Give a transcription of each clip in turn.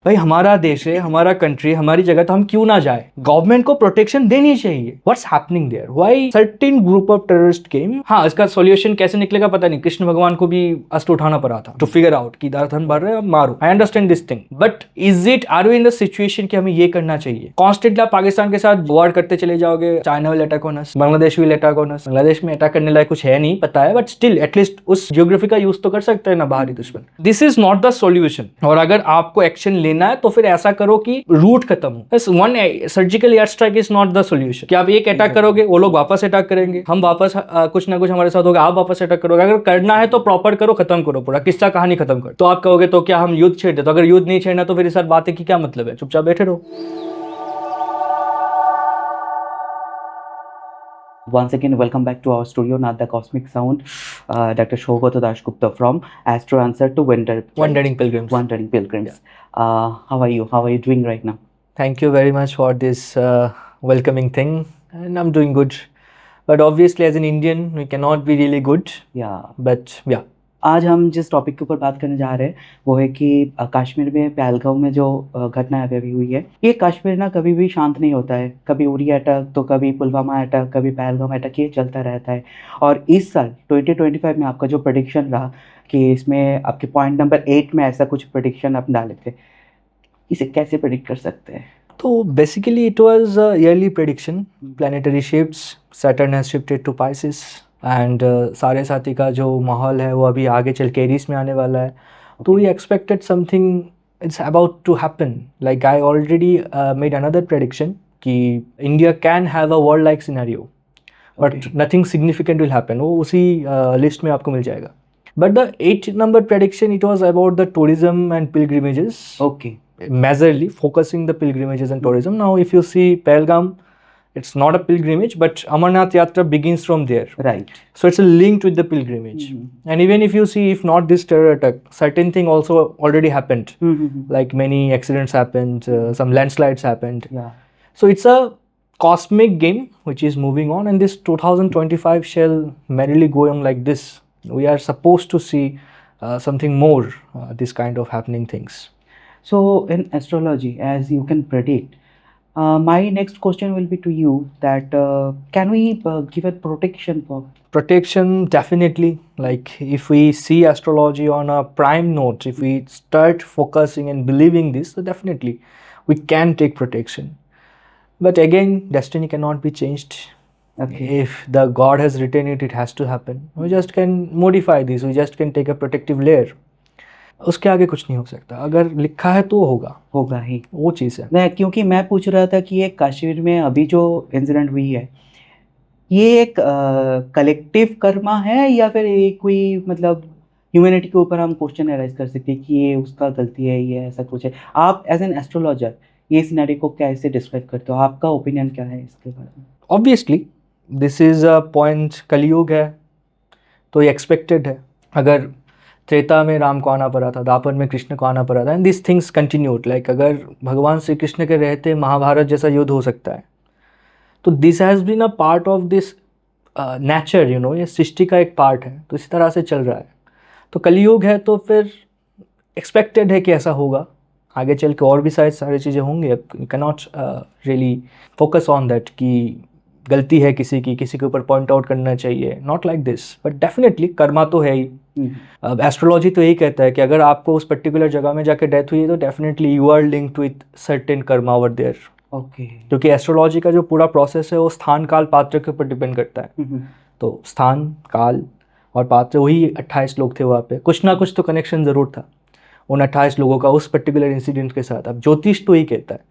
भाई हमारा देश है, हमारा कंट्री, हमारी जगह, तो हम क्यों ना जाए? गवर्नमेंट को प्रोटेक्शन देनी चाहिए. What's happening there? Why certain group of terrorist came? हाँ, इसका सॉल्यूशन कैसे निकलेगा पता नहीं. कृष्ण भगवान को भी अस्त्र उठाना पड़ा था टू फिगर आउट कि धन भर रहे हैं, मारो. I understand this thing, but is it, are we in the situation कि हमें ये करना चाहिए? कॉन्स्टेंटली आप पाकिस्तान के साथ वॉर करते चले जाओगे. China will attack on us, Bangladesh will attack on us. Bangladesh में अटैक करने लायक कुछ है नहीं, पता है, बट स्टिल एटलीस्ट उस ज्योग्राफी का यूज तो कर सकते हैं ना बाहरी दुश्मन. This is not the solution. और अगर आपको एक्शन लेना है तो फिर ऐसा करो कि रूट खत्म हो. बस one surgical air strike is not the solution कि आप एक अटैक करोगे, वो लोग वापस अटैक करेंगे, हम वापस कुछ ना कुछ हमारे साथ होगा, आप वापस अटैक करोगे. अगर करना है तो प्रॉपर करो, खत्म करो, पूरा किस्सा कहानी खत्म करो. तो आप कहोगे तो क्या हम युद्ध छेड़ दे? तो अगर युद्ध नहीं छेड़ना तो फिर इस बातें की क्या मतलब है? चुपचाप बैठे रहो. Once again, welcome back to our studio, not the Cosmic Sound. Dr. Shobhata Dashgupta from Astro Answer to Wandering Pilgrims. Wandering Pilgrims. How are you? How are you doing right now? Thank you very much for this welcoming thing, and I'm doing good. But obviously, as an Indian, we cannot be really good. Yeah. But yeah. आज हम जिस topic के ऊपर बात करने जा रहे हैं वो है कि कश्मीर में पहलगाम में जो घटना अभी हुई है, ये कश्मीर ना कभी भी शांत नहीं होता है. कभी उरी अटैक, तो कभी पुलवामा अटैक, कभी पहलगाम अटैक, ये चलता रहता है. और इस साल 2025 में आपका जो प्रेडिक्शन रहा कि इसमें आपके पॉइंट नंबर 8 में ऐसा कुछ प्रेडिक्शन आप डाले थे, इसे कैसे प्रेडिक्ट कर सकते हैं? तो basically it was a yearly prediction. Planetary shifts, Saturn has shifted to Pisces, and सारे साथी का जो माहौल है वो अभी आगे चल के एरीज में आने वाला है. तो we expected something it's about to happen. Like I already made another prediction कि India can have a world like scenario, but nothing significant will happen. वो उसी लिस्ट में आपको मिल जाएगा. But the 8 number prediction, it was about the tourism and pilgrimages. Okay. Majorly focusing the pilgrimages and tourism. Now if you see Pahalgam, it's not a pilgrimage, but Amarnath Yatra begins from there. Right. So it's a linked with the pilgrimage. And even if you see, if not this terror attack, certain thing also already happened. Like many accidents happened, some landslides happened. Yeah. So it's a cosmic game which is moving on, and this 2025 shall merrily go on like this. We are supposed to see something more, this kind of happening things. So in astrology, as you can predict, my next question will be to you that can we give a protection for? Protection, definitely. Like if we see astrology on a prime note, if we start focusing and believing this, so definitely we can take protection. But again, destiny cannot be changed. Okay. If the God has written it, it has to happen. We just can modify this. We just can take a protective layer. उसके आगे कुछ नहीं हो सकता. अगर लिखा है तो होगा ही, वो चीज़ है. नहीं, क्योंकि मैं पूछ रहा था कि ये कश्मीर में अभी जो इंसिडेंट हुई है, ये एक कलेक्टिव कर्मा है या फिर ये कोई मतलब ह्यूमैनिटी के ऊपर हम क्वेश्चन एराइज कर सकते हैं कि ये उसका गलती है, ये ऐसा कुछ है? आप एज एन एस्ट्रोलॉजर ये सिनेरियो को कैसे डिस्क्राइब करते हो? आपका ओपिनियन क्या है इसके बारे में? Obviously this is a point, कलयुग है तो ये एक्सपेक्टेड है. अगर त्रेता में राम को आना पड़ा था, द्वापर में कृष्ण को आना पड़ा था, and this things continued. Like अगर भगवान श्री कृष्ण के रहते महाभारत जैसा युद्ध हो सकता है, तो this has been a part of this nature, you know, ये सृष्टि का एक पार्ट है. तो इसी तरह से चल रहा है. तो कलयुग है तो फिर एक्सपेक्टेड है कि ऐसा होगा. आगे चल के और भी शायद सारी चीज़ें होंगी. You can not really focus on that कि गलती है किसी की, किसी के ऊपर पॉइंट आउट करना चाहिए. Not like this, but definitely Karma तो है ही. एस्ट्रोलॉजी तो यही कहता है कि अगर आपको उस पर्टिकुलर जगह में जाके डेथ हुई है तो definitely you are linked with certain karma over there. Okay. क्योंकि एस्ट्रोलॉजी का जो पूरा प्रोसेस है वो स्थान काल पात्र के ऊपर डिपेंड करता है. तो स्थान काल और पात्र, वही 28 लोग थे वहाँ पे. कुछ ना कुछ तो कनेक्शन ज़रूर था उन 28 लोगों का उस पर्टिकुलर इंसिडेंट के साथ. अब ज्योतिष तो ही कहता है,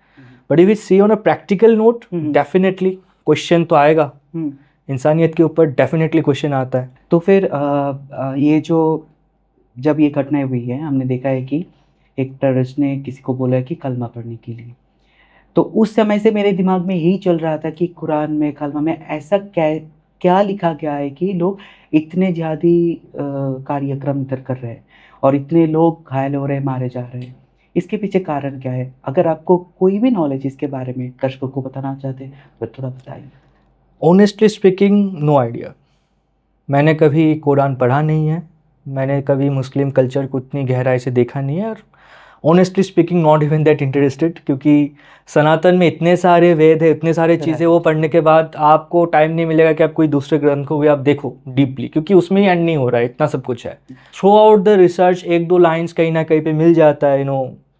but if we see on a practical note, definitely question तो आएगा. इंसानियत के ऊपर डेफिनेटली क्वेश्चन आता है. तो फिर ये जो जब ये घटनाएं हुई है, हमने देखा है कि एक टेररिस्ट ने किसी को बोला कि कलमा पढ़ने के लिए. तो उस समय से मेरे दिमाग में यही चल रहा था कि कुरान में, कलमा में ऐसा क्या लिखा गया है कि लोग इतने ज़्यादा कार्यक्रम इधर कर रहे हैं और इतने लोग घायल हो रहे हैं, मारे जा रहे हैं. इसके पीछे कारण क्या है? अगर आपको कोई भी नॉलेज इसके बारे में दर्शकों को बताना चाहते हैं तो थोड़ा बताइए. Honestly speaking, no idea. मैंने कभी कुरान पढ़ा नहीं है, मैंने कभी मुस्लिम कल्चर को इतनी गहराई से देखा नहीं है, और honestly speaking not even that interested, क्योंकि सनातन में इतने सारे वेद है, इतने सारे चीज़ें, वो पढ़ने के बाद आपको टाइम नहीं मिलेगा कि आप कोई दूसरे ग्रंथ को भी आप देखो डीपली, क्योंकि उसमें ही एंड नहीं हो रहा है, इतना सब कुछ है। थ्रू आउट द रिसर्च एक दो लाइन्स कहीं ना कहीं पे मिल जाता है,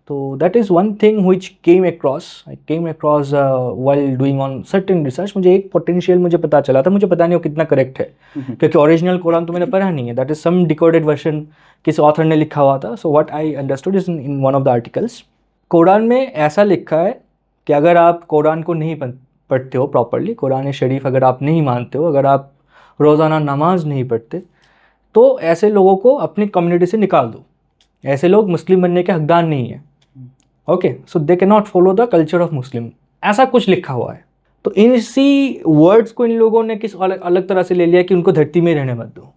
तो that is one thing which came across while doing on certain research. मुझे एक पोटेंशियल मुझे पता चला था, मुझे पता नहीं वो कितना करेक्ट है, क्योंकि ओरिजिनल कुरान तो मैंने पढ़ा नहीं है, that is some decoded version किसी ऑथर ने लिखा हुआ था। So what I understood is in one of the articles, Quran में ऐसा लिखा है कि अगर आप कुरान को नहीं पढ़ते हो प्रॉपरली, कुरान शरीफ अगर आप नहीं मानते हो, अगर आप रोज़ाना नमाज नहीं पढ़ते, तो ऐसे लोगों को अपनी कम्युनिटी से निकाल दो, ऐसे लोग मुस्लिम बनने के हकदार नहीं है। Okay, so they can not follow the culture of Muslim, ऐसा कुछ लिखा हुआ है। तो इन इसी वर्ड्स को इन लोगों ने किस अलग तरह से ले लिया कि उनको धरती में रहने मत दो,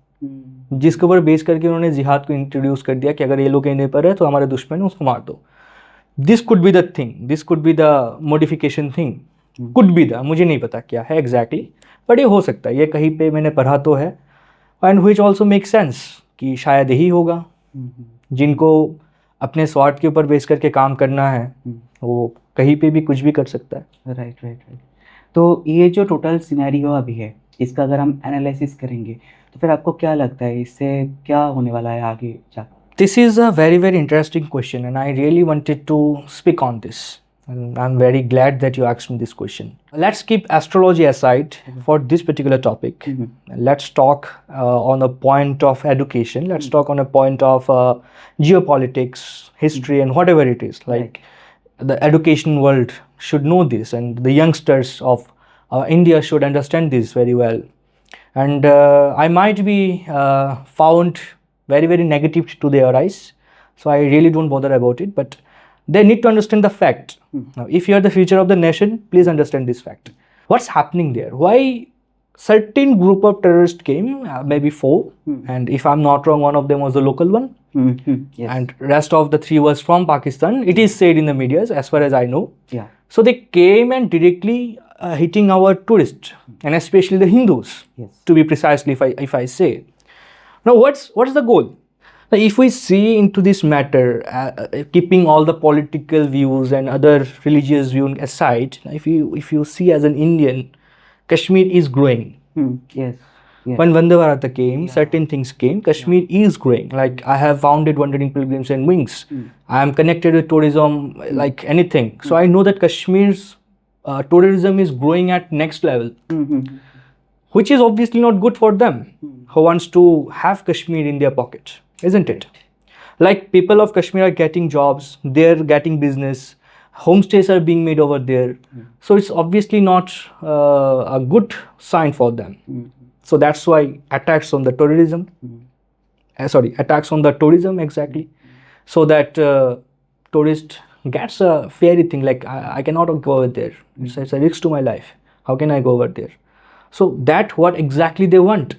जिसके ऊपर बेस करके उन्होंने जिहाद को इंट्रोड्यूस कर दिया कि अगर ये लोग कहने पर है तो हमारे दुश्मन है, उसको मार दो। This could be the thing, this could be the modification thing, could be the, मुझे नहीं पता क्या है एग्जैक्टली, बट ये हो सकता है, ये कहीं पे मैंने पढ़ा तो है, and which also make sense कि शायद यही होगा। जिनको अपने स्वार्थ के ऊपर बेस करके काम करना है, वो कहीं पे भी कुछ भी कर सकता है। राइट। तो ये जो टोटल सिनेरियो अभी है, इसका अगर हम एनालिसिस करेंगे तो फिर आपको क्या लगता है इससे क्या होने वाला है आगे जाकर? This is a very, very interesting question, and I really wanted to speak on this. And I'm very glad that you asked me this question. Let's keep astrology aside for this particular topic. Let's talk on a point of education. Let's talk on a point of geopolitics, history, and whatever it is. Like the education world should know this, and the youngsters of India should understand this very well. And I might be found very, very negative to their eyes, so I really don't bother about it, but they need to understand the fact. Now, if you are the future of the nation, please understand this fact. What's happening there? Why certain group of terrorists came, maybe 4, and if I'm not wrong, one of them was the local one, Yes. and rest of the 3 was from Pakistan, it is said in the media as far as I know. Yeah. So they came and directly hitting our tourists, and especially the Hindus, Yes. to be precisely, if I say. Now, what's the goal? Now, if we see into this matter, keeping all the political views and other religious views aside, if you see as an Indian, Kashmir is growing. Yes. When Vande Bharat came, certain things came. Kashmir is growing. Like I have founded Wandering Pilgrims and Wings. I am connected with tourism like anything. So I know that Kashmir's tourism is growing at next level, which is obviously not good for them who wants to have Kashmir in their pocket, isn't it? Like people of Kashmir are getting jobs, they're getting business, homestays are being made over there. So it's obviously not a good sign for them. So that's why attacks on the tourism, attacks on the tourism exactly, so that tourist gets a fairy thing like I cannot go over there. It's a risk to my life. How can I go over there? So that what exactly they want.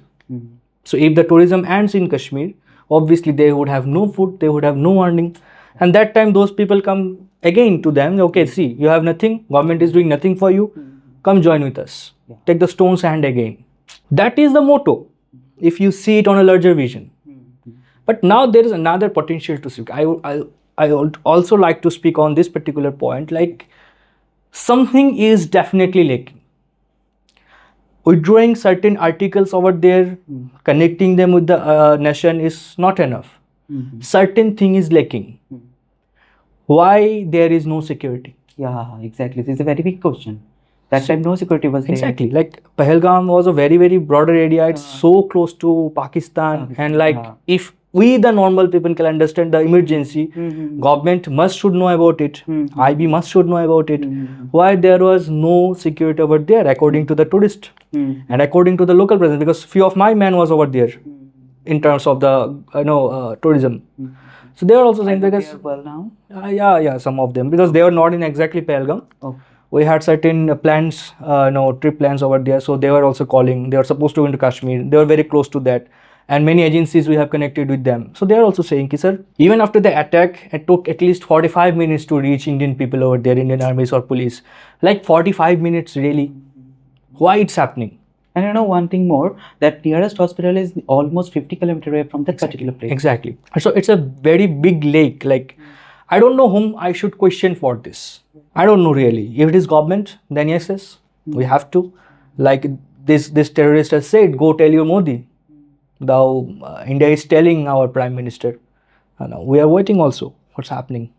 So if the tourism ends in Kashmir, obviously they would have no food, they would have no earning, and that time those people come again to them. Okay, see, you have nothing, government is doing nothing for you, come join with us. Take the stone's hand again. That is the motto, if you see it on a larger vision. But now there is another potential to speak. I would also like to speak on this particular point, like something is definitely lacking. Withdrawing certain articles over there, connecting them with the nation is not enough. Certain thing is lacking. Why there is no security? Yeah, exactly. This is a very big question. That time no security was there. Exactly. Like Pahalgam was a very, very broader area. It's so close to Pakistan. And like if we the normal people can understand the emergency, government must should know about it. IB must should know about it. Why there was no security over there according to the tourist and according to the local presence, because few of my men was over there in terms of the tourism. So they are also saying because now? yeah, some of them, because they were not in exactly Pahalgam. Okay. We had certain plans, trip plans over there. So they were also calling. They were supposed to go into Kashmir. They were very close to that. And many agencies we have connected with them. So they are also saying, sir, even after the attack, it took at least 45 minutes to reach Indian people over there, Indian armies or police. Like 45 minutes, really? Why it's happening? And you know one thing more, that nearest hospital is almost 50 kilometers away from that particular place. Exactly. So it's a very big lake. Like I don't know whom I should question for this. I don't know really. If it is government, then yes, we have to. Like this terrorist has said, go tell your Modi. Now India is telling our Prime Minister. Now we are waiting also. What's happening?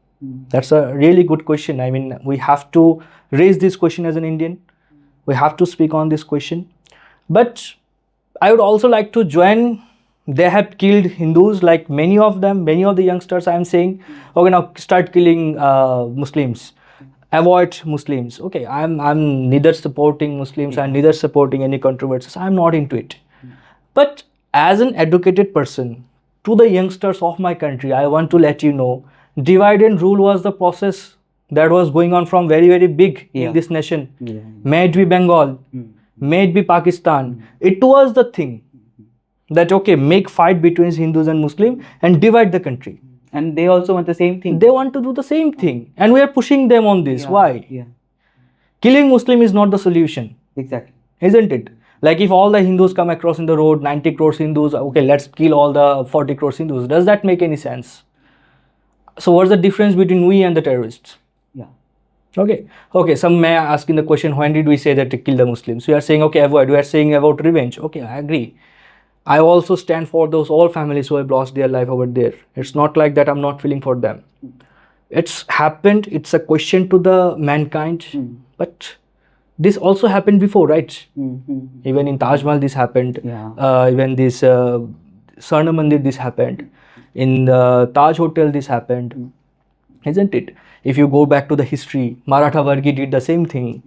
That's a really good question. I mean, we have to raise this question as an Indian. We have to speak on this question. But I would also like to join. They have killed Hindus, like many of them, many of the youngsters. I am saying, okay, now start killing Muslims. Avoid Muslims. Okay, I'm neither supporting Muslims and neither supporting any controversies. I'm not into it. But as an educated person, to the youngsters of my country, I want to let you know, divide and rule was the process that was going on from very, very big Yeah. in this nation. Yeah. May it be Bengal, may it be Pakistan. It was the thing that, okay, make fight between Hindus and Muslim and divide the country. And they also want the same thing. They want to do the same thing. And we are pushing them on this. Yeah. Why? Yeah, Killing Muslim is not the solution, exactly. isn't it? Like if all the Hindus come across in the road, 90 crores Hindus, okay, let's kill all the 40 crores Hindus. Does that make any sense? So what's the difference between we and the terrorists? Yeah. Okay, some may ask in the question, when did we say that to kill the Muslims? We are saying, okay, avoid. We are saying about revenge. Okay, I agree. I also stand for those all families who have lost their life over there. It's not like that I'm not feeling for them. It's happened. It's a question to the mankind. But this also happened before, right? Even in Taj Mahal, this happened. Yeah. Even this Swarna Mandir, this happened. In the Taj Hotel, this happened. Isn't it? If you go back to the history, Maratha Vargi did the same thing.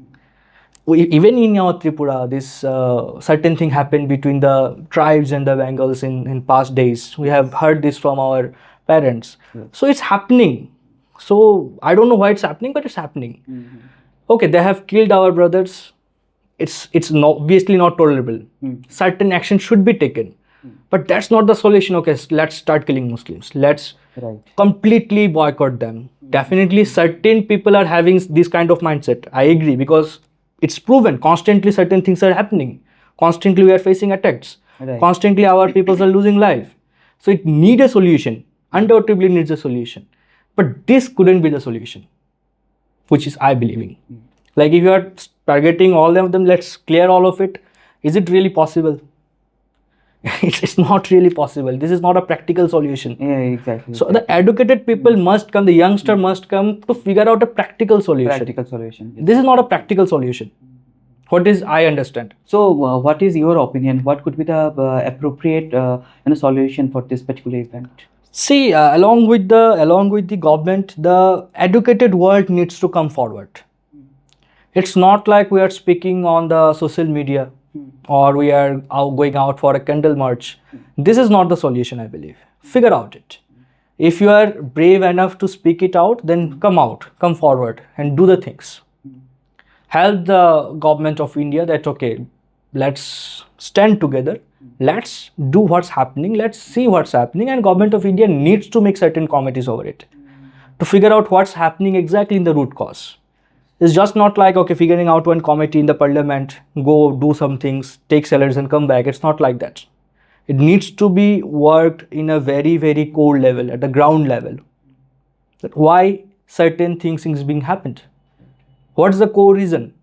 Even in our Tripura, this certain thing happened between the tribes and the Bengals in past days. We have heard this from our parents. Yeah. So it's happening. So I don't know why it's happening, but it's happening. Okay, they have killed our brothers. It's obviously not tolerable. Certain action should be taken. But that's not the solution. Okay, let's start killing Muslims. Let's Right. completely boycott them. Definitely certain people are having this kind of mindset. I agree, because it's proven constantly certain things are happening. Constantly we are facing attacks. Right. Constantly our people are losing life. So it needs a solution. Undoubtedly needs a solution. But this couldn't be the solution, which is I believing. Like if you are targeting all of them, let's clear all of it. Is it really possible? It's not really possible. This is not a practical solution. Yeah, exactly. So the educated people must come, the youngster must come to figure out a practical solution. practical solution. This is not a practical solution. What is I understand. So, what is your opinion? What could be the appropriate solution for this particular event? See, along with the government, the educated world needs to come forward. It's not like we are speaking on the social media or we are going out for a candle march. This is not the solution, I believe. Figure out it. If you are brave enough to speak it out, then come out, come forward and do the things. Help the government of India that, okay, let's stand together. Let's do what's happening. Let's see what's happening. And government of India needs to make certain committees over it to figure out what's happening exactly in the root cause. It's just not like, okay, figuring out one committee in the parliament, go do some things, take salaries and come back. It's not like that. It needs to be worked in a very, very core level, at the ground level. That why certain things being happened. What's the core reason?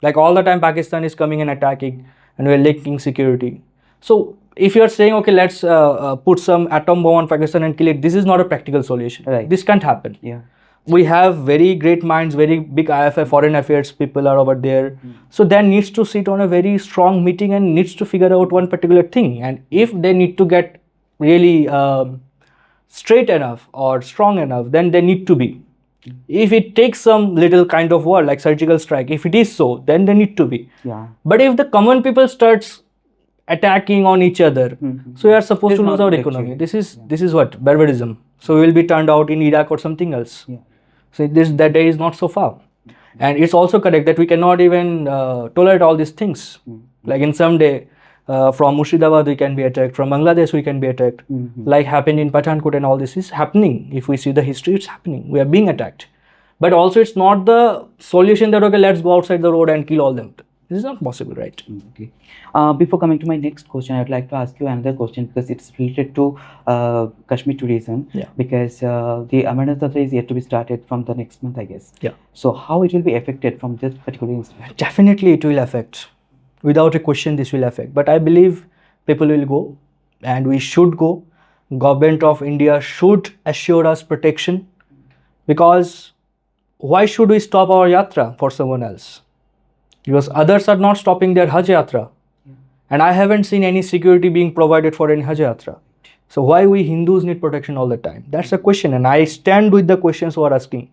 Like all the time Pakistan is coming and attacking and we're lacking security. So if you're saying, okay, let's put some atom bomb on Pakistan and kill it, this is not a practical solution. Right. This can't happen. Yeah. We have very great minds, very big IFI, foreign affairs people are over there. So they needs to sit on a very strong meeting and needs to figure out one particular thing. And if they need to get really straight enough or strong enough, then they need to be. If it takes some little kind of war like surgical strike, if it is so, then they need to be. Yeah. But if the common people starts attacking on each other, so we are supposed It's to lose not our actually- economy. This is what barbarism. So we will be turned out in Iraq or something else. Yeah. So that day is not so far. And it's also correct that we cannot even tolerate all these things. Like in some day, from Murshidabad we can be attacked, from Bangladesh we can be attacked. Like happened in Pathankot, and all this is happening. If we see the history, it's happening. We are being attacked. But also it's not the solution that, okay, let's go outside the road and kill all them. This is not possible, right? Okay. Before coming to my next question, I'd like to ask you another question because it's related to Kashmir tourism. Yeah. Because the Amarnath Yatra is yet to be started from the next month, I guess. Yeah. So how it will be affected from this particular incident? Definitely it will affect. Without a question, this will affect. But I believe people will go, and we should go. Government of India should assure us protection, because why should we stop our yatra for someone else? Because others are not stopping their Hajj yatra, and I haven't seen any security being provided for any Hajj yatra. So why we Hindus need protection all the time? That's a question, and I stand with the questions who are asking.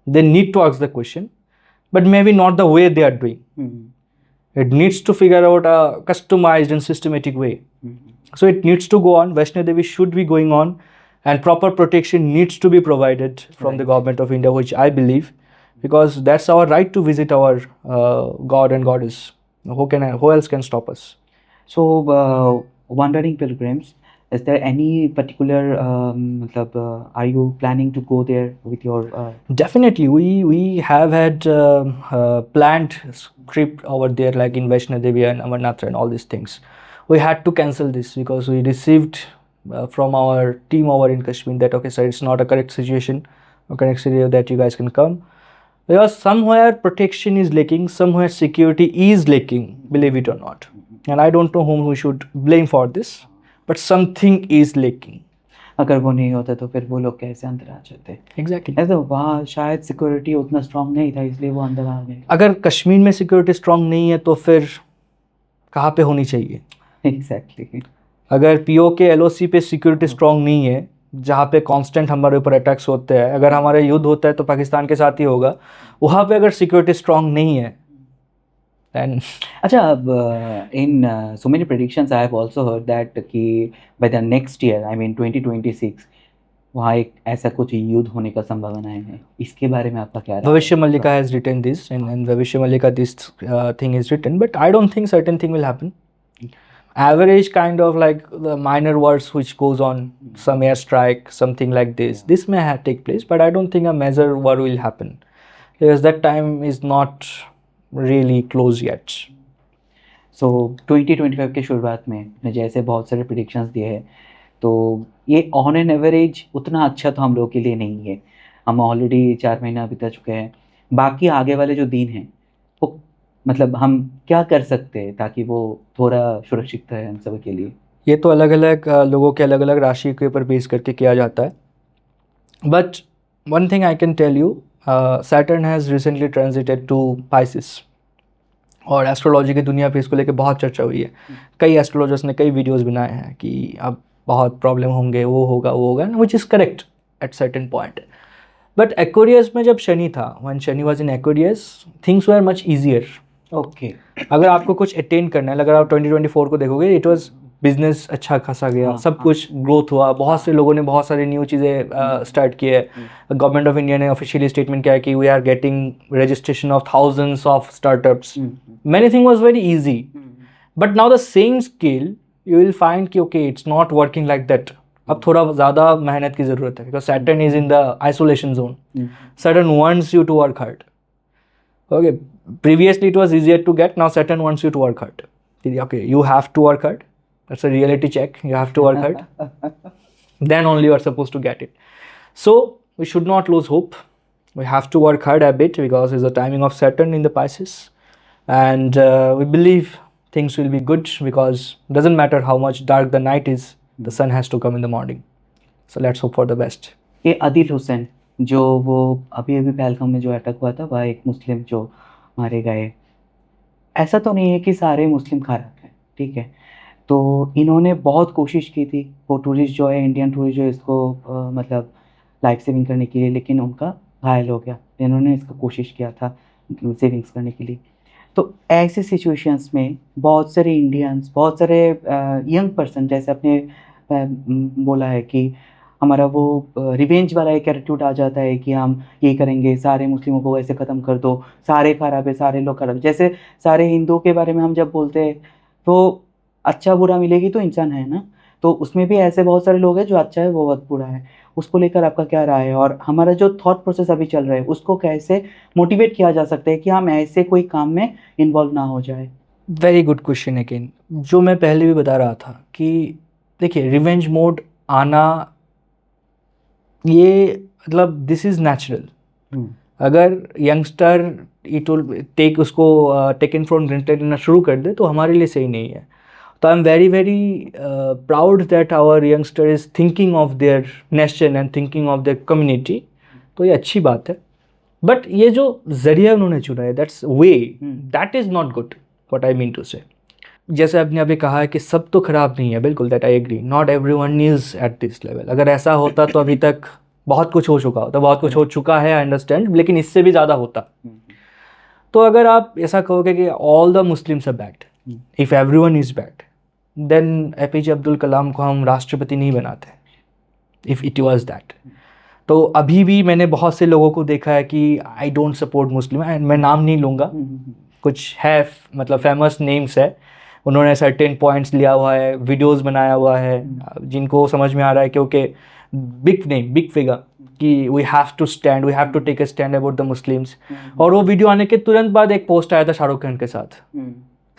They need to ask the question, but maybe not the way they are doing. It needs to figure out a customized and systematic way. So it needs to go on. Vaishno Devi should be going on, and proper protection needs to be provided from the government of India, which I believe, because that's our right to visit our God and Goddess. Who else can stop us? So, wandering pilgrims, is there any particular, are you planning to go there with your? Definitely, we have had planned trip over there, like in Vaishno Devi and Amarnath and all these things. We had to cancel this because we received from our team over in Kashmir that, okay sir, it's not a correct situation, a correct scenario that you guys can come. Because somewhere protection is lacking, somewhere security is lacking, believe it or not. And I don't know whom we should blame for this, but something is lacking. अगर वो नहीं होता तो फिर वो लोग कैसे अंदर आ जाते? Exactly. ऐसा वहाँ शायद सिक्योरिटी उतना स्ट्रांग नहीं था, इसलिए वो अंदर आ गए. अगर कश्मीर में सिक्योरिटी स्ट्रांग नहीं है तो फिर कहाँ पे होनी चाहिए? एग्जैक्टली. अगर पीओ के एलओसी पे सिक्योरिटी स्ट्रांग नहीं है, जहाँ पे कांस्टेंट हमारे ऊपर अटैक्स होते हैं, अगर हमारे युद्ध होता है तो पाकिस्तान के साथ ही होगा, वहाँ पे अगर सिक्योरिटी स्ट्रांग नहीं है then अच्छा, अब in so many predictions I have also heard that कि by the next year, I mean 2026, वहाँ एक ऐसा कुछ युद्ध होने का संभावनाएं है. इसके बारे में आपका क्या राय है? Vavishya Mallika has written this, and Vavishya Mallika this thing is written, but I don't think certain thing will happen. Average kind of like the minor wars which goes on, some airstrike, something like this. This may have take place, but I don't think a major war will happen because that time is not really close yet. So 2025 के शुरुआत में ने जैसे बहुत सारे predictions दिए हैं, तो ये ऑन एन एवरेज उतना अच्छा तो हम लोगों के लिए नहीं है. हम ऑलरेडी 4 महीना बिता चुके हैं. बाकी आगे वाले जो दिन हैं वो मतलब हम क्या कर सकते हैं ताकि वो थोड़ा सुरक्षित रहे हम सब के लिए? ये तो अलग अलग लोगों के अलग अलग राशि के ऊपर बेस करके किया जाता है. But one thing I can tell you, Saturn has recently transited to Pisces, और एस्ट्रोलॉजी की दुनिया पे इसको लेके बहुत चर्चा हुई है. कई एस्ट्रोलॉजर्स ने कई वीडियोस बनाए हैं कि अब बहुत प्रॉब्लम होंगे, वो होगा, which is correct at certain point. But Aquarius में जब शनि था, when Shani was in Aquarius, things were much easier. Okay. अगर आपको कुछ अटेन करना है, अगर आप 2024 को देखोगे, इट वाज बिजनेस अच्छा खासा गया, सब कुछ ग्रोथ हुआ, बहुत से लोगों ने बहुत सारी न्यू चीज़ें स्टार्ट की है. गवर्नमेंट ऑफ इंडिया ने ऑफिशियली स्टेटमेंट किया है कि we are getting registration of thousands of startups. Many thing was very easy, but now the same scale you will find कि okay it's not working like that. अब थोड़ा ज़्यादा मेहनत की ज़रूरत है, because Saturn is in the isolation zone. Saturn wants you to work hard. Okay, previously it was easier to get, now Saturn wants you to work hard. Okay, you have to work hard. That's a reality check. You have to work hard. Then only you are supposed to get it. So we should not lose hope. We have to work hard a bit because it's the timing of Saturn in the Pisces, and we believe things will be good because it doesn't matter how much dark the night is, the sun has to come in the morning. So let's hope for the best. ये आदिल हुसैन जो वो अभी पहलगाम में जो attack हुआ था, वह एक मुस्लिम जो मारे गए, ऐसा तो नहीं है कि सारे मुस्लिम खराब हैं, ठीक है. तो इन्होंने बहुत कोशिश की थी, वो टूरिस्ट जो है, इंडियन टूरिस्ट जो इसको मतलब लाइफ सेविंग करने के लिए, लेकिन उनका घायल हो गया. इन्होंने इसका कोशिश किया था सेविंग्स करने के लिए. तो ऐसे सिचुएशंस में बहुत सारे इंडियंस, बहुत सारे यंग पर्सन, जैसे आपने बोला है कि हमारा वो रिवेंज वाला एक एटीट्यूड आ जाता है कि हम ये करेंगे, सारे मुस्लिमों को वैसे ख़त्म कर दो, सारे खराब है, सारे लोग खराब. जैसे सारे हिंदुओं के बारे में हम जब बोलते हैं तो अच्छा बुरा मिलेगी तो इंसान है ना, तो उसमें भी ऐसे बहुत सारे लोग हैं जो अच्छा है, वो बहुत बुरा है। उसको लेकर आपका क्या राय है? और हमारा जो थॉट प्रोसेस अभी चल रहा है उसको कैसे मोटिवेट किया जा सकता है कि हम ऐसे कोई काम में इन्वॉल्व ना हो जाए? Very good question again. जो मैं पहले भी बता रहा था कि देखिए रिवेंज मोड आना, ये मतलब दिस इज़ नेचुरल। अगर यंगस्टर इट विल टेक उसको टेकन फॉर ग्रांटेड लेना शुरू कर दे तो हमारे लिए सही नहीं है। तो I am very very proud that our youngster is thinking of their nation and thinking of their community. तो ये अच्छी बात है। बट ये जो जरिया उन्होंने चुना है, that's way, that is not good, what I mean to say. जैसे आपने अभी कहा है कि सब तो खराब नहीं है, बिल्कुल that I agree, not everyone is at this level. अगर ऐसा होता तो अभी तक बहुत कुछ हो चुका होता, बहुत कुछ हो चुका है, आई अंडरस्टैंड, लेकिन इससे भी ज़्यादा होता। तो अगर आप ऐसा कहोगे कि all the Muslims are bad, if everyone is bad, then APJ Abdul Kalam को हम राष्ट्रपति नहीं बनाते, इफ़ इट वाज दैट। तो अभी भी मैंने बहुत से लोगों को देखा है कि I don't support Muslim, and मैं नाम नहीं लूँगा, कुछ है मतलब फेमस नेम्स है, उन्होंने सर्टेन पॉइंट्स लिया हुआ है, वीडियोस बनाया हुआ है, जिनको समझ में आ रहा है क्योंकि बिग नेम, बिग फिगर, कि we have to take a stand about the Muslims. और वो वीडियो आने के तुरंत बाद एक पोस्ट आया था शाहरुख खान के साथ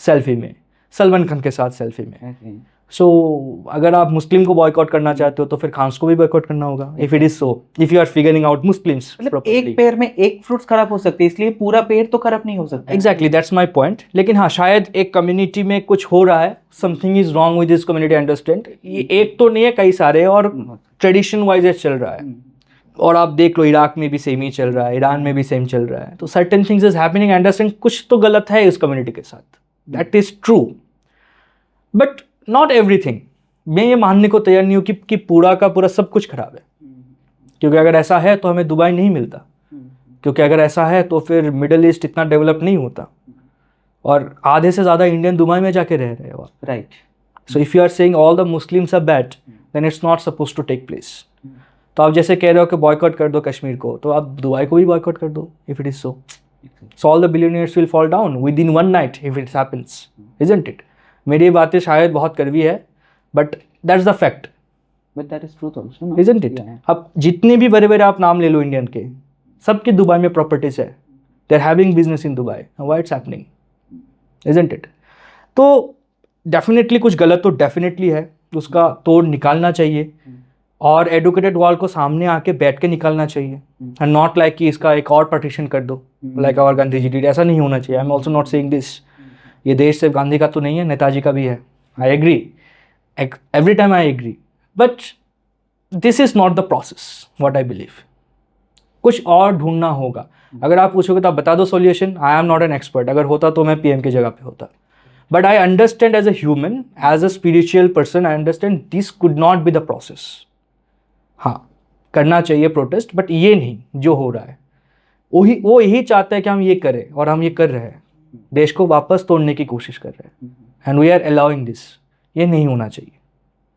सेल्फी में, सलमान खान के साथ सेल्फी में। सो अगर आप मुस्लिम को बॉयकॉट करना चाहते हो तो फिर खान्स को भी बॉयकॉट करना होगा, if it is so, if you are figuring out Muslims. मतलब एक पेड़ में एक फ्रूट्स खराब हो सकते हैं, इसलिए पूरा पेड़ तो खराब नहीं हो सकता। Exactly, that's my point. लेकिन हाँ, शायद एक कम्युनिटी में कुछ हो रहा है, something is wrong with this community, understand. ये एक तो नहीं है, कई सारे, और ट्रेडिशन वाइज चल रहा है। और आप देख लो, इराक में भी सेम ही चल रहा है, ईरान में भी सेम चल रहा है। तो certain things is happening, understand, कुछ तो गलत है इस कम्युनिटी के साथ, that is true, but not everything. मैं ये मानने को तैयार नहीं हूँ कि पूरा का पूरा सब कुछ खराब है, क्योंकि अगर ऐसा है तो हमें दुबई नहीं मिलता, क्योंकि अगर ऐसा है तो फिर मिडल ईस्ट इतना डेवलप नहीं होता, और आधे से ज़्यादा इंडियन दुबई में जाके रह रहे हो, right. So if you are saying all the Muslims are bad, then it's not suppose to take place. तो आप जैसे कह रहे हो कि बॉयकॉट कर दो कश्मीर को, तो आप दुबई को भी बॉयकॉट कर दो, if it is so. So all the billionaires will fall down within one night if it happens, isn't it? मेरी बातें शायद बहुत कड़वी है, but that's the fact, but that is truth also, no? Isn't it? अब जितने भी बड़े बड़े आप नाम ले लो इंडियन के, सबके दुबई में प्रॉपर्टीज है, they are having business in Dubai, why it's happening, isn't it? तो डेफिनेटली कुछ गलत तो डेफिनेटली है, उसका तोड़ निकालना चाहिए, और एडुकेटेड वॉल को सामने आके बैठ के निकालना चाहिए, एंड नॉट लाइक कि इसका एक और पार्टीशन कर दो, like our Gandhi ji did. ऐसा नहीं होना चाहिए। I am also not saying this, ये देश सिर्फ गांधी का तो नहीं है, नेताजी का भी है, I agree, every time I agree, but this is not the process, what I believe. कुछ और ढूंढना होगा। अगर आप पूछोगे तो आप बता दो solution, I am not an expert, अगर होता तो मैं पीएम की जगह पे होता, but I understand as a human, as a spiritual person, I understand this could not be the process. हाँ, करना चाहिए प्रोटेस्ट, बट ये नहीं जो हो रहा है, वो यही चाहता है कि हम ये करें, और हम ये कर रहे हैं, देश को वापस तोड़ने की कोशिश कर रहे हैं, and we are allowing this. ये नहीं होना चाहिए,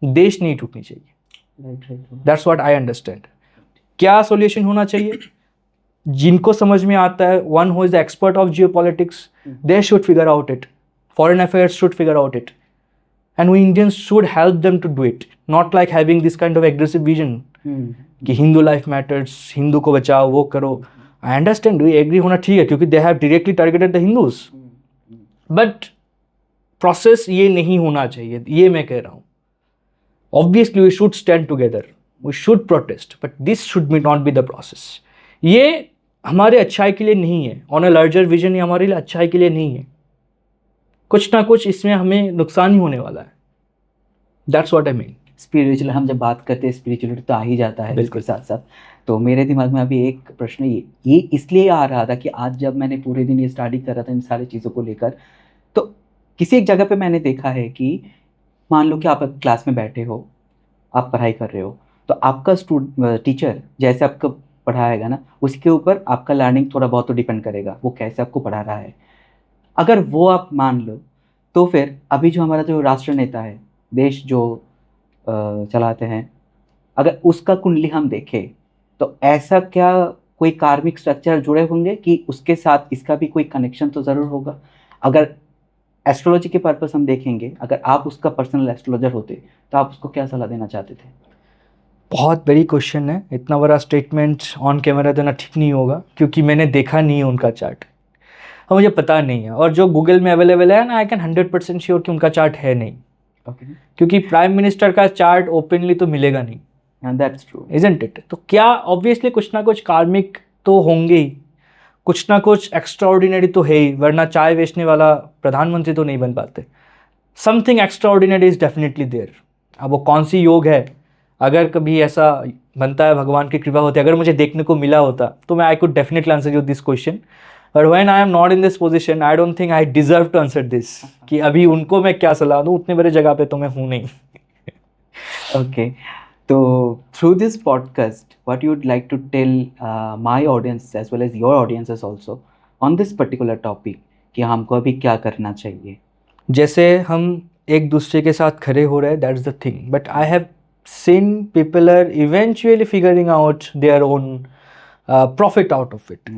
देश नहीं टूटनी चाहिए, दैट्स व्हाट आई अंडरस्टैंड। क्या सॉल्यूशन होना चाहिए? जिनको समझ में आता है, one who is expert of geopolitics, they should figure out it, foreign affairs should figure out it, and we Indians should help them to do it, not like having this kind of aggressive vision कि Hindu life matters, Hindu को बचाओ, वो करो। I understand, we agree होना ठीक है, क्योंकि they have directly targeted the Hindus, बट प्रोसेस ये नहीं होना चाहिए, ये मैं कह रहा हूँ। Obviously we should stand together, we should protest, but this should be not be the process. ये हमारे अच्छाई के लिए नहीं है, ऑन अ लार्जर विजन ये हमारे लिए अच्छाई के लिए नहीं है, कुछ ना कुछ इसमें हमें नुकसान ही होने वाला है, that's what I mean. Spiritual, हम जब बात करते हैं स्पिरिचुअलिटी तो आ ही जाता है बिल्कुल। इसके साथ साथ। तो मेरे दिमाग में अभी एक प्रश्न ये इसलिए आ रहा था कि आज जब मैंने पूरे दिन ये स्टडी कर रहा था इन सारी चीज़ों को लेकर, तो किसी एक जगह पे मैंने देखा है कि मान लो कि आप क्लास में बैठे हो, आप पढ़ाई कर रहे हो, तो आपका टीचर जैसे आपको पढ़ाएगा ना, उसके ऊपर आपका लर्निंग थोड़ा बहुत तो डिपेंड करेगा, वो कैसे आपको पढ़ा रहा है। अगर वो आप मान लो, तो फिर अभी जो हमारा जो राष्ट्र नेता है, देश जो चलाते हैं, अगर उसका कुंडली हम देखें, तो ऐसा क्या कोई कार्मिक स्ट्रक्चर जुड़े होंगे कि उसके साथ इसका भी कोई कनेक्शन तो ज़रूर होगा। अगर एस्ट्रोलॉजी के पर्पस हम देखेंगे, अगर आप उसका पर्सनल एस्ट्रोलॉजर होते तो आप उसको क्या सलाह देना चाहते थे? बहुत बड़ी क्वेश्चन है, इतना बड़ा स्टेटमेंट ऑन कैमरा देना ठीक नहीं होगा क्योंकि मैंने देखा नहीं है उनका चार्ट और मुझे पता नहीं है, और जो गूगल में अवेलेबल है ना, आई कैन 100% श्योर कि उनका चार्ट है नहीं, ओके, क्योंकि प्राइम मिनिस्टर का चार्ट ओपनली तो मिलेगा नहीं, and that's true. Isn't it? तो क्या ऑब्वियसली कुछ ना कुछ कार्मिक तो होंगे ही, कुछ ना कुछ एक्स्ट्राऑर्डिनरी तो है ही, वरना चाय बेचने वाला प्रधानमंत्री तो नहीं बन पाते। Something extraordinary is definitely there. अब वो कौन सी योग है, अगर कभी ऐसा बनता है, भगवान की कृपा होती है, अगर मुझे देखने को मिला होता तो मैं I could definitely answer you this question, but when I am not in this position I don't think I deserve to answer this, कि अभी उनको मैं क्या सलाह दूँ, उतने बड़े जगह पे तो मैं हूँ नहीं। Okay, so through this podcast, what you would like to tell my audience as well as your audiences also on this particular topic कि हमको अभी क्या करना चाहिए? जैसे हम एक दूसरे के साथ खड़े हो रहे हैं, that's the thing, but I have seen people are eventually figuring out their own profit out of it.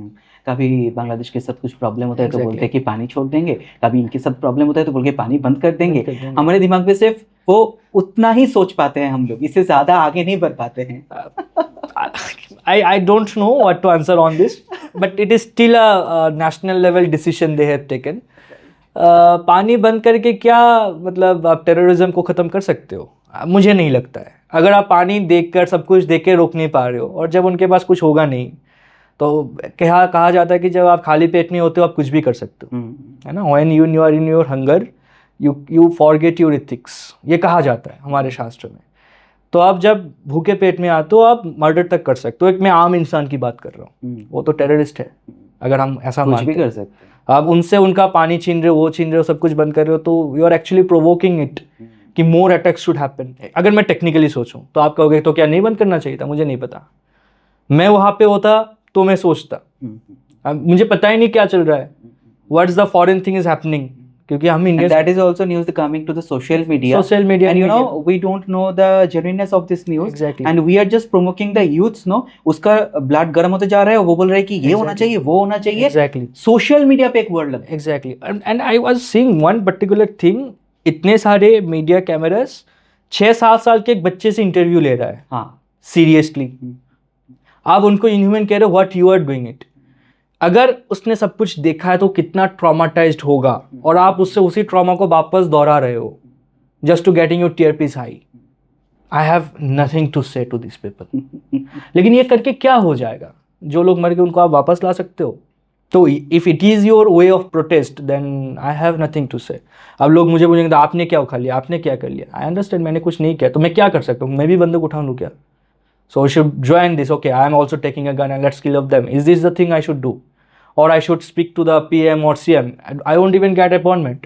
कभी बांग्लादेश के साथ कुछ प्रॉब्लम होता है तो Exactly. बोलते हैं कि पानी छोड़ देंगे, कभी इनके साथ प्रॉब्लम होता है तो बोल के पानी बंद कर देंगे। बंद कर देंगे। हमारे दिमाग में सिर्फ वो उतना ही सोच पाते हैं, हम लोग इससे ज़्यादा आगे नहीं बढ़ पाते हैं। I don't know what to answer on this, but it is still a national level decision they have taken. पानी बंद करके क्या मतलब आप टेररिज्म को ख़त्म कर सकते हो? मुझे नहीं लगता है। अगर आप पानी देखकर सब कुछ देख के रोक नहीं पा रहे हो, और जब उनके पास कुछ होगा नहीं, तो कहा जाता है कि जब आप खाली पेट नहीं होते हो आप कुछ भी कर सकते हो, है ना? When you are in your hunger, you forget your ethics, ये कहा जाता है हमारे शास्त्र में। तो आप जब भूखे पेट में आते हो आप मर्डर तक कर सकते हो। एक मैं आम इंसान की बात कर रहा हूँ, वो तो टेररिस्ट है अगर हम ऐसा कुछ मानते भी हैं। कर सकते हैं। आप उनसे उनका पानी छीन रहे हो, वो छीन रहे हो, सब कुछ बंद कर रहे हो, तो you are actually provoking it कि मोर अटैक्स शुड हैपन। अगर मैं टेक्निकली सोचूं तो आप कहोगे तो क्या नहीं बंद करना चाहिए था? मुझे नहीं पता, मैं वहाँ पे होता तो मैं सोचता। अब मुझे पता ही नहीं क्या चल रहा है, what's the foreign thing is happening, क्योंकि हम And Indian that is also news coming to the social media. Social media And you know, media. we don't know the genuineness of this news. Exactly. And we are just promoting the youths, no? उसका blood गर्म होते जा रहा है, वो बोल रहा है कि ये होना Exactly. चाहिए, वो होना चाहिए। Exactly. सोशल मीडिया पे एक वर्ड लग exactly, and I was seeing one particular thing, इतने सारे मीडिया कैमरास 6-7 साल के एक बच्चे से इंटरव्यू ले रहा है, हाँ, सीरियसली। आप उनको इनह्यूमन कह रहे हो, what you are doing it. अगर उसने सब कुछ देखा है तो कितना ट्रॉमाटाइज्ड होगा, और आप उससे उसी ट्रॉमा को वापस दोहरा रहे हो just to getting your TRPs high. I have nothing to say to this people. लेकिन ये करके क्या हो जाएगा? जो लोग मर गए उनको आप वापस ला सकते हो? तो if it is your way of protest then I have nothing to say. अब लोग मुझे पूछेंगे तो आपने क्या उखा लिया, आपने क्या कर लिया? आई अंडरस्टैंड, मैंने कुछ नहीं किया, तो मैं क्या कर सकता हूँ? मैं भी बंदूक उठा लूँ क्या? So I should join this. Okay, I am also taking a gun and let's kill of them. Is this the thing I should do? Or I should speak to the PM or CM? I won't even get appointment.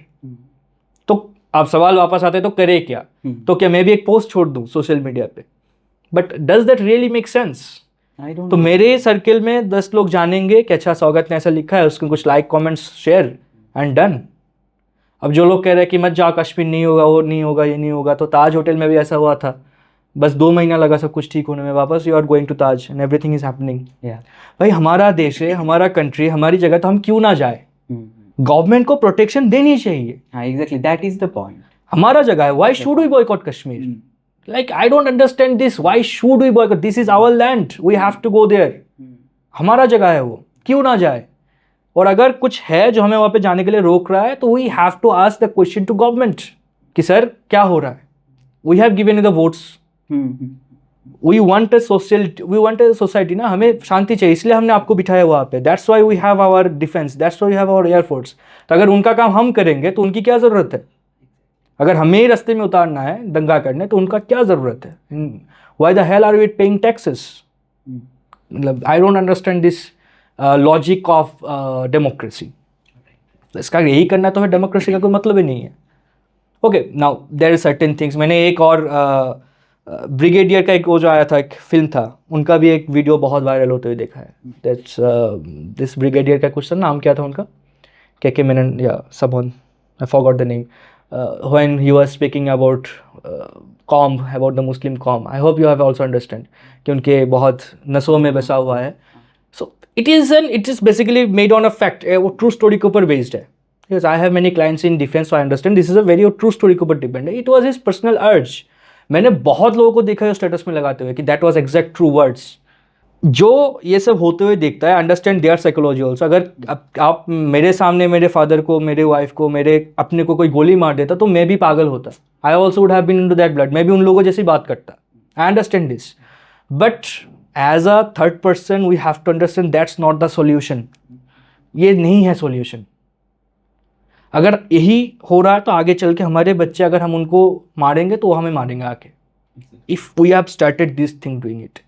तो अब सवाल वापस आते तो करे क्या? तो क्या मैं भी एक पोस्ट छोड़ दूँ सोशल मीडिया पे? But does that really make sense? I don't तो know. मेरे सर्किल में 10 लोग जानेंगे कि अच्छा स्वागत ने ऐसा लिखा है, उसके कुछ like comments share and done. अब जो लोग कह रहे हैं कि मत जाओ, कश्मीर नहीं होगा, वो नहीं होगा, ये नहीं होगा, तो ताज होटल में भी ऐसा हुआ था, बस 2 महीना लगा सब कुछ ठीक होने में, वापस you are going to Taj and everything is happening. Yeah. भाई हमारा देश है, हमारा कंट्री, हमारी जगह, तो हम क्यों ना जाए? गवर्नमेंट को प्रोटेक्शन देनी चाहिए, हाँ, exactly. That is the point. हमारा जगह है। Why should we boycott Kashmir? Like I don't understand this, why should we boycott? This is our land, we have to go there. हमारा जगह है वो, क्यों ना जाए? और अगर कुछ है जो हमें वहाँ पे जाने के लिए रोक रहा है, तो we have to ask the question to government कि सर क्या हो रहा है? We have given you the votes, we want a society ना, हमें शांति चाहिए, इसलिए हमने आपको बिठाया वहाँ पे। That's why we have our defence, that's why we have our air force. तो अगर उनका काम हम करेंगे तो उनकी क्या ज़रूरत है? अगर हमें ही रास्ते में उतारना है दंगा करने, तो उनका क्या ज़रूरत है? Why the hell are we paying taxes? मतलब I don't understand this logic of democracy. इसका यही करना तो है, डेमोक्रेसी का कोई मतलब ही नहीं है। Okay, now there is certain things. मैंने एक और ब्रिगेडियर का एक वो जो आया था, एक फिल्म था, उनका भी एक वीडियो बहुत वायरल होते हुए देखा है। दैट्स दिस ब्रिगेडियर का कुछ नाम क्या था उनका, के मेनन या someone, I forgot the name, when he was speaking about com, about the Muslim com. I hope you have also understand कि उनके बहुत नसों में बसा हुआ है। So it is basically made on a fact, वो ट्रू स्टोरी के ऊपर बेस्ड है। Yes, I have many clients in defense, so I understand. This is a very true story के ऊपर डिपेंड है. It was his personal urge. मैंने बहुत लोगों को देखा है स्टेटस में लगाते हुए कि that was exact true words. जो ये सब होते हुए देखता है, अंडरस्टैंड देयर साइकोलॉजी ऑल्सो. अगर आप मेरे सामने मेरे फादर को, मेरे वाइफ को, मेरे अपने को कोई गोली मार देता तो मैं भी पागल होता. I also would have been into that blood. मैं भी उन लोगों जैसी बात करता. I understand this, but as a third person we have to understand that's not the solution. ये नहीं है सॉल्यूशन. अगर यही हो रहा है तो आगे चल के हमारे बच्चे, अगर हम उनको मारेंगे तो वो हमें मारेंगे आके. If we have started this thing doing it,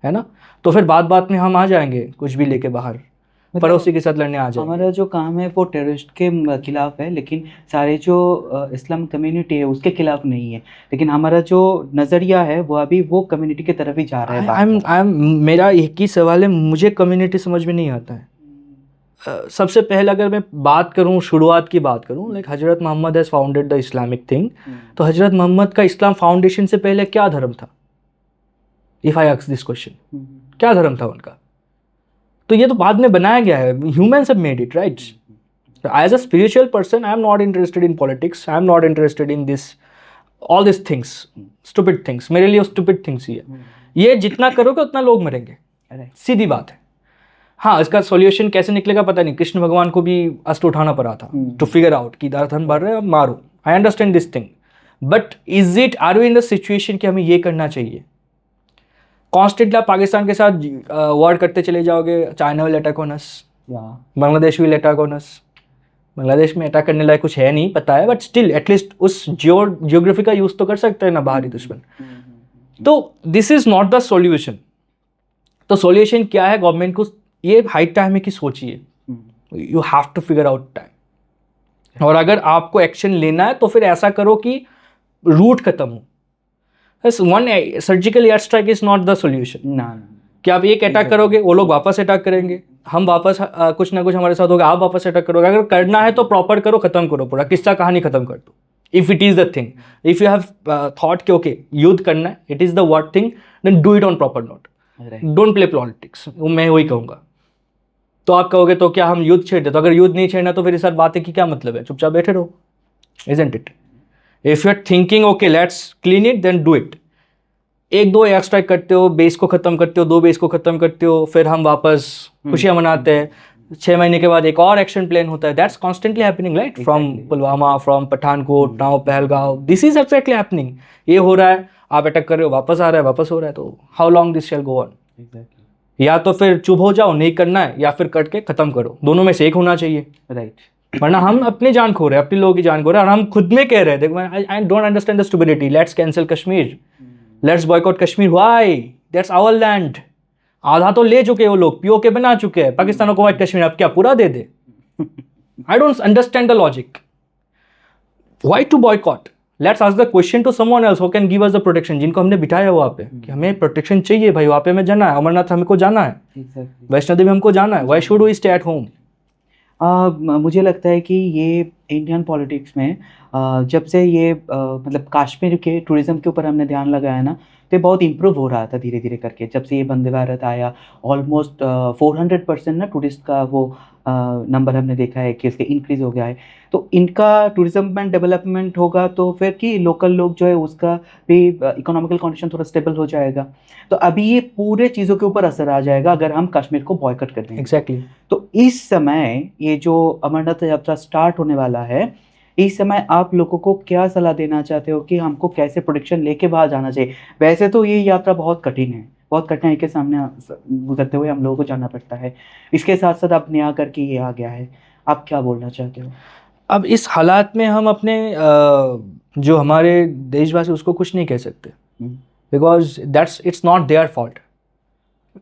है ना, तो फिर बात में हम आ जाएंगे कुछ भी लेके बाहर, पड़ोसी के साथ लड़ने आ जाएंगे. हमारा जो काम है वो टेररिस्ट के खिलाफ है, लेकिन सारे जो इस्लाम कम्युनिटी है उसके खिलाफ नहीं है. लेकिन हमारा जो नज़रिया है वो अभी वो कम्युनिटी की तरफ ही जा रहा है. आई एम मेरा एक ही सवाल है, मुझे कम्युनिटी समझ में नहीं आता है. सबसे पहले अगर मैं बात करूं, शुरुआत की बात करूं, like Hazrat Mohammad has founded the Islamic thing. तो हजरत मोहम्मद का इस्लाम फाउंडेशन से पहले क्या धर्म था? If I ask this question, क्या धर्म था उनका? तो ये तो बाद में बनाया गया है. Humans have made it, right? As a spiritual person I am not interested in politics. I am not interested in this all this things, stupid things. मेरे लिए स्टूपिड थिंग्स ही है. ये जितना करोगे उतना लोग मरेंगे, सीधी बात है. हाँ, इसका सॉल्यूशन कैसे निकलेगा पता नहीं. कृष्ण भगवान को भी अस्त्र उठाना पड़ा था टू फिगर आउट कि धर्म बढ़ रहे हैं, मारो. I understand this thing, but is it, are we in the situation कि हमें ये करना चाहिए? कॉन्स्टेंटली आप पाकिस्तान के साथ वॉर करते चले जाओगे. China will attack on us, Bangladesh will attack on us. Bangladesh में अटैक करने लायक कुछ है नहीं, पता है, बट स्टिल एटलीस्ट उस जियोग्राफी का यूज तो कर सकते हैं ना बाहरी दुश्मन. तो this is not the solution. तो सॉल्यूशन क्या है? गवर्नमेंट को ये हाई टाइम है कि सोचिए. You have to figure out time. और अगर आपको एक्शन लेना है तो फिर ऐसा करो कि रूट खत्म हो. One surgical air strike is not the solution. कि आप एक अटैक करोगे, वो लोग वापस अटैक करेंगे, हम वापस कुछ ना कुछ हमारे साथ होगा, आप वापस अटैक करोगे. अगर करना है तो प्रॉपर करो, खत्म करो, पूरा किस्सा कहानी खत्म कर दो. If it is the thing, if you have thought कि ओके युद्ध करना है, it is the word thing, then do it on proper note. Don't play politics. मैं वही कहूँगा. तो आप कहोगे तो क्या हम युद्ध छेड़ दे? तो अगर युद्ध नहीं छेड़ना तो फिर इस साथ बातें की क्या मतलब है? चुपचाप बैठे रहो. Isn't it? If you are thinking okay let's clean it, then do it. एक दो एयर स्ट्राइक करते हो, बेस को खत्म करते हो, 2 बेस को खत्म करते हो, फिर हम वापस खुशियां मनाते हैं. 6 महीने के बाद एक और एक्शन प्लान होता है. That's constantly happening, right? From Pulwama, from Pathankot, now Pahalgam. This is exactly happening. ये हो रहा है, आप अटैक कर रहे हो, वापस आ रहा है, वापस हो रहा है. तो how long this shell go on? या तो फिर चुप हो जाओ, नहीं करना है, या फिर कट के खत्म करो. दोनों में से एक होना चाहिए, राइट? वरना हम अपनी जान खो रहे हैं, अपने लोगों की जान खो रहे हैं. और हम खुद में कह रहे हैं, देखो I don't understand the stupidity. Let's cancel Kashmir, let's boycott Kashmir. Why? That's our land. आधा तो ले चुके वो लोग, पीओके बना चुके हैं. पाकिस्तान को वाइट कश्मीर अब क्या पूरा दे दे? I don't understand the logic. Why to boycott? Let's ask the question to someone else who can give us the protection. जिनको हमने बिठाया वहाँ पे कि हमें प्रोटेक्शन चाहिए भाई, वहाँ पे हमें जाना है, अमरनाथ हमको जाना है, वैष्णो देवी हमको जाना है. Why should we stay at home? मुझे लगता है कि ये इंडियन पॉलिटिक्स में जब से ये मतलब कश्मीर के टूरिज़्म के ऊपर हमने ध्यान लगाया ना, तो ये बहुत इम्प्रूव हो रहा था धीरे धीरे करके. जब से ये वंदे भारत आया, ऑलमोस्ट 400% ना टूरिस्ट का वो नंबर हमने देखा है कि इसके इंक्रीज़ हो गया है. तो इनका टूरिज़्म एंड डेवलपमेंट होगा तो फिर कि लोकल लोग जो है उसका भी इकोनॉमिकल कंडीशन थोड़ा स्टेबल हो जाएगा. तो अभी ये पूरे चीज़ों के ऊपर असर आ जाएगा अगर हम कश्मीर को बॉयकॉट कर देंगे. एग्जैक्टली. तो इस समय ये जो अमरनाथ यात्रा स्टार्ट होने वाला है, इस समय आप लोगों को क्या सलाह देना चाहते हो कि हमको कैसे प्रोटेक्शन लेके बाहर जाना चाहिए? वैसे तो ये यात्रा बहुत कठिन है, बहुत कठिनाई के सामने गुजरते हुए हम लोगों को जाना पड़ता है. इसके साथ साथ अब नया करके ये आ गया है. आप क्या बोलना चाहते हो? अब इस हालात में हम अपने जो हमारे देशवासी उसको कुछ नहीं कह सकते, because that's it's not their fault.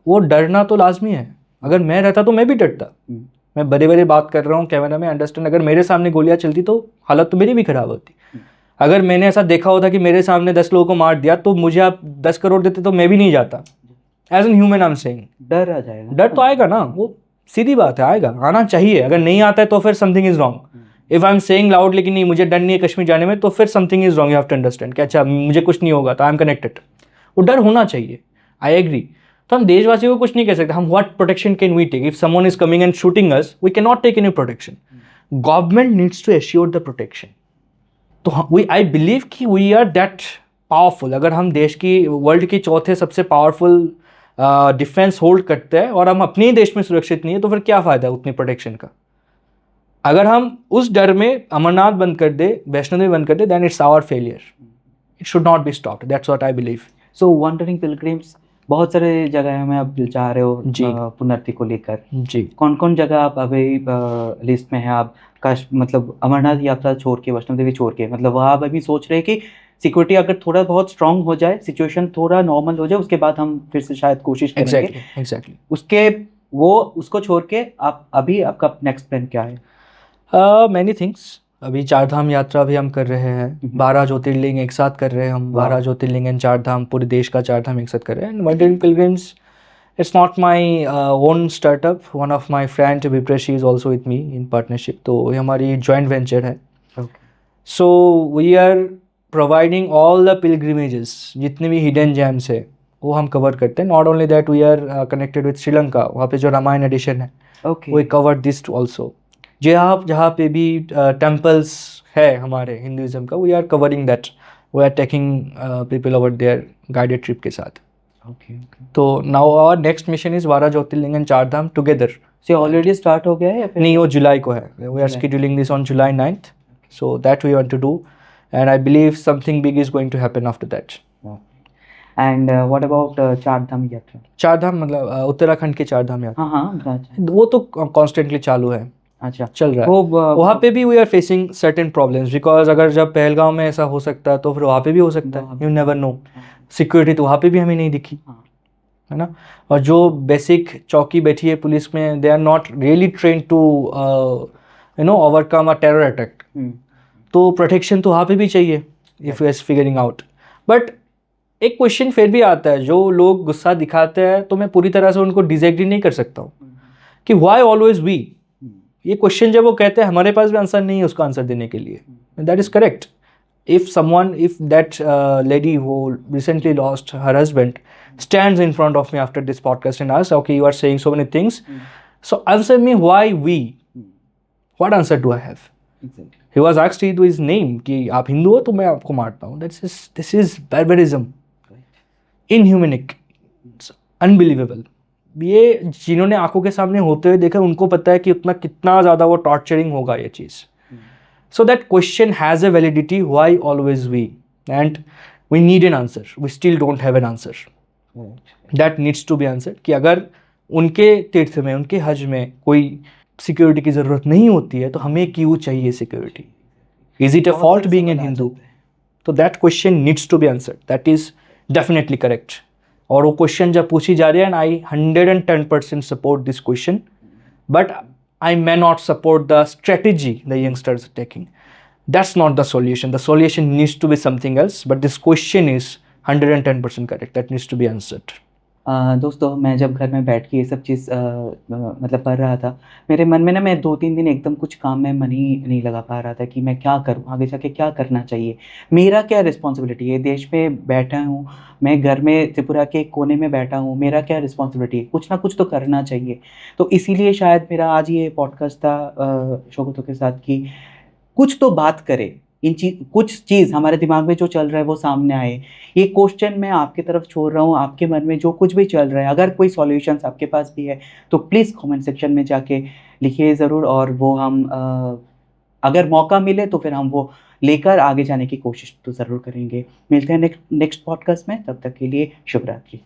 वो डरना तो लाजमी है. अगर मैं रहता तो मैं भी डरता. मैं बड़े बड़े बात कर रहा हूँ कैमरा में, अंडरस्टैंड. अगर मेरे सामने गोलियाँ चलती तो हालत तो मेरी भी खराब होती. अगर मैंने ऐसा देखा होता कि मेरे सामने 10 लोगों को मार दिया तो मुझे आप 10 करोड़ देते तो मैं भी नहीं जाता. As an human I am saying, डर आ जाएगा. डर तो आएगा ना, वो सीधी बात है, आएगा, आना चाहिए. अगर नहीं आता है तो फिर something is wrong. If I am saying loud लेकिन नहीं मुझे डर नहीं है कश्मीर जाने में, तो फिर something is wrong. You have to understand कि अच्छा मुझे कुछ नहीं होगा तो आई एम कनेक्टेड. वो डर होना चाहिए. I agree. तो हम देशवासियों को कुछ नहीं कह सकते. हम what protection can we take? If someone is coming and shooting us, we can not take any protection. Government needs to assure the protection. तो वी आई बिलीव कि वी आर दैट पावरफुल. अगर हम देश की world की चौथे सबसे powerful defence hold करते हैं और हम अपने ही देश में सुरक्षित नहीं है, तो फिर क्या फ़ायदा है उतनी प्रोटेक्शन का. अगर हम उस डर में अमरनाथ बंद कर दे, वैष्णो देवी बंद कर दे, then it's our failure. It should not be stopped. That's what I believe. So wandering pilgrims बहुत सारे जगह में आप जा रहे हो जी. पुनर्ति को लेकर. जी. कौन कौन जगह आप अभी लिस्ट में है? आप मतलब अमरनाथ यात्रा छोड़ के, वैष्णो देवी छोड़ के, मतलब वहाँ आप अभी सोच रहे हैं कि सिक्योरिटी अगर थोड़ा बहुत स्ट्रांग हो जाए, सिचुएशन थोड़ा नॉर्मल हो जाए, उसके बाद हम फिर से शायद कोशिश करेंगे. एग्जैक्टली. उसके उसको छोड़ के आप अभी आपका नेक्स्ट प्लान क्या है? Many things. अभी चारधाम यात्रा भी हम कर रहे हैं. 12 ज्योतिर्लिंग एक साथ कर रहे हैं हम. 12 ज्योतिर्लिंग एंड चारधाम, पूरे देश का चारधाम एक साथ कर रहे हैं. And wondering pilgrims, it's not my own startup. One of my friend Vipresh is also with me in partnership. तो ये हमारी joint venture है. Okay. So we are providing all the pilgrimages. जितने भी hidden gems है वो हम cover करते हैं. Not only that, we are connected with Sri Lanka. वहाँ पे जो रामायण edition है, Okay. we covered this also. जहाँ पे भी temples है हमारे हिंदुइज्म का, we are covering that. We are taking people over there guided trip के साथ. Okay. तो now our next mission is 12 Jyotirlinga and Chardham together. से ऑलरेडी स्टार्ट हो गया है या फिर नहीं, वो जुलाई को है. We are scheduling this on July 9th. So that we want to do and I believe something big is going to happen after that. And what about Chardham यात्रा? चारधाम मतलब उत्तराखंड के चारधाम यात्रा. हाँ, वो तो कॉन्स्टेंटली चालू है. अच्छा, चल रहा है. वहाँ पे भी we are facing certain problems, because अगर जब पहलगांव में ऐसा हो सकता है तो फिर वहाँ पे भी हो सकता है. You never know. सिक्योरिटी तो वहाँ पे भी हमें नहीं दिखी, है ना. और जो बेसिक चौकी बैठी है पुलिस में, they are not really train to overcome a terror attack. तो प्रोटेक्शन तो वहाँ पे भी चाहिए if you are figuring out. But एक क्वेश्चन फिर भी आता है, जो लोग गुस्सा दिखाते हैं तो मैं पूरी तरह से उनको डिसएग्री नहीं कर सकता हूँ कि व्हाई ऑलवेज वी. ये क्वेश्चन जब वो कहते हैं हमारे पास भी आंसर नहीं है उसका आंसर देने के लिए. That is correct. if that lady who recently lost her husband stands in front of me after this podcast and asks, okay, you are saying so many things, so answer me why we. What answer do I have? Exactly. He was asked his name कि आप हिंदू हो तो मैं आपको मारता हूँ. This is barbarism. Inhumanic. It's unbelievable. ये जिन्होंने आंखों के सामने होते हुए देखा उनको पता है कि उतना कितना ज़्यादा वो टॉर्चरिंग होगा ये चीज़. So that question has a validity. Why always we? And we need an answer. We still don't have an answer. That needs to be answered. कि अगर उनके तीर्थ में, उनके हज में कोई सिक्योरिटी की ज़रूरत नहीं होती है तो हमें क्यों चाहिए security? Is it a fault being an Hindu? तो that question needs to be answered. That is definitely correct. और वो क्वेश्चन जब पूछी जा रही है, and I 110% support this question. But I may not support the strategy the youngsters are taking. That's not the solution. The solution needs to be something else. But this question is 110% correct. That needs to be answered. दोस्तों, मैं जब घर में बैठ के ये सब चीज़ मतलब पढ़ रहा था, मेरे मन में ना, मैं 2-3 दिन एकदम कुछ काम में मन ही नहीं लगा पा रहा था कि मैं क्या करूं, आगे जाके क्या करना चाहिए, मेरा क्या रिस्पॉन्सिबिलिटी है. देश में बैठा हूं मैं, घर में त्रिपुरा के कोने में बैठा हूं, मेरा क्या रिस्पॉन्सिबिलिटी है? कुछ ना कुछ तो करना चाहिए. तो इसीलिए शायद मेरा आज ये पॉडकास्ट था शोगतो के साथ कि कुछ तो बात करें. कुछ चीज़ हमारे दिमाग में जो चल रहा है वो सामने आए. ये क्वेश्चन मैं आपकी तरफ छोड़ रहा हूँ. आपके मन में जो कुछ भी चल रहा है, अगर कोई सॉल्यूशंस आपके पास भी है तो प्लीज़ कमेंट सेक्शन में जाके लिखिए ज़रूर. और वो हम अगर मौका मिले तो फिर हम वो लेकर आगे जाने की कोशिश तो ज़रूर करेंगे. मिलते हैं नेक्स्ट पॉडकास्ट में. तब तक के लिए शुभ रात्रि.